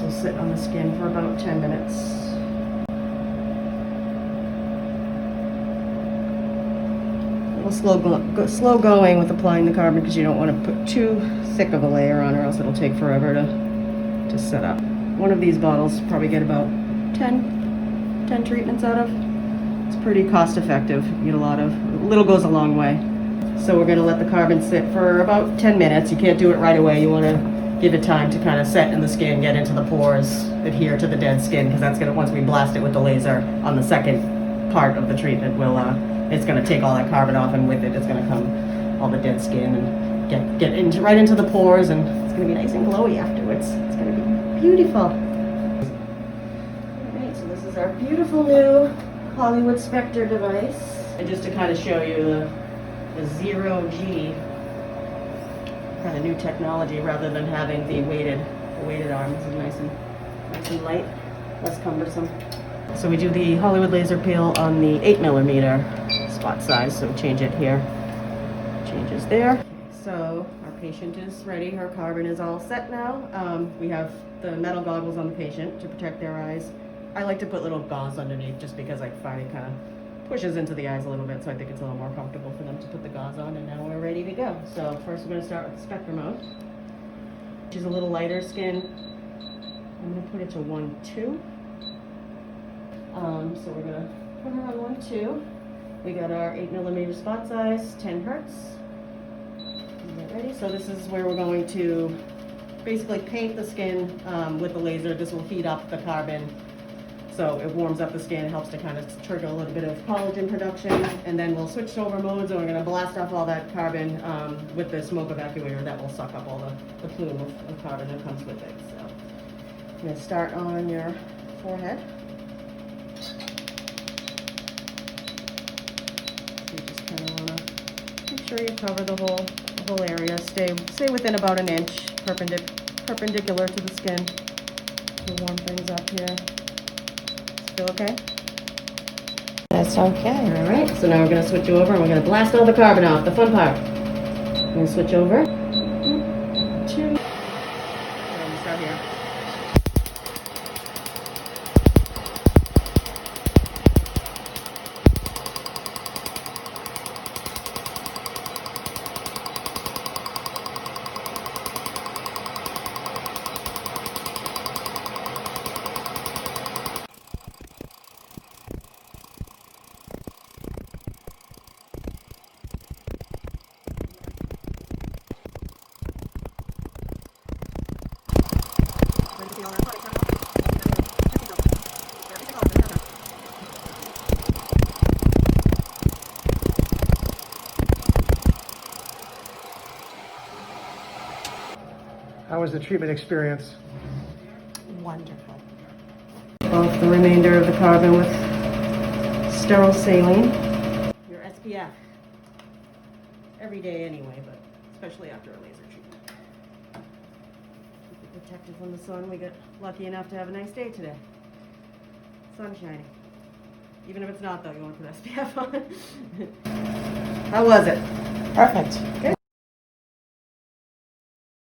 will sit on the skin for about 10 minutes. A little slow going with applying the carbon because you don't want to put too thick of a layer on, or else it'll take forever to set up. One of these bottles probably get about 10 treatments out of. It's pretty cost effective. You get a little goes a long way. So we're going to let the carbon sit for about 10 minutes. You can't do it right away. You want to give it time to kind of set in the skin, get into the pores, adhere to the dead skin, because that's going to, once we blast it with the laser on the second part of the treatment, it's going to take all that carbon off, and with it, it's going to come all the dead skin and get right into the pores, and it's going to be nice and glowy afterwards. It's going to be beautiful. All right, so this is our beautiful new Hollywood Spectra device. And just to kind of show you the zero-G kind of new technology, rather than having the weighted arms. It's nice and light, less cumbersome. So we do the Hollywood laser peel on the 8mm spot size. So change it here, changes there. So our patient is ready. Her carbon is all set now. We have the metal goggles on the patient to protect their eyes. I like to put little gauze underneath just because I find it kind of pushes into the eyes a little bit, so I think it's a little more comfortable for them to put the gauze on. And now we're ready to go. So first we're going to start with the Spectra mode, which is a little lighter skin. I'm going to put it to 1-2. So we're going to put her on 1-2. We got our 8mm spot size, 10 hertz. Get ready. So this is where we're going to basically paint the skin with the laser. This will heat up the carbon. So it warms up the skin, helps to kind of trigger a little bit of collagen production, and then we'll switch over modes, and we're going to blast off all that carbon with the smoke evacuator that will suck up all the plume of carbon that comes with it. So I'm going to start on your forehead. So you just kind of want to make sure you cover the whole area. Stay within about an inch, perpendicular to the skin to warm things up here. Feel okay? That's okay. All right, so now we're going to switch over and we're going to blast all the carbon off, the fun part. We're going to switch over. 2. And start here. How was the treatment experience? Wonderful. Off the remainder of the carbon with sterile saline. Your SPF. Every day anyway, but especially after a laser treatment. Keep it protected from the sun. We got lucky enough to have a nice day today. Sun shining. Even if it's not though, you want to put SPF on. How was it? Perfect. Good.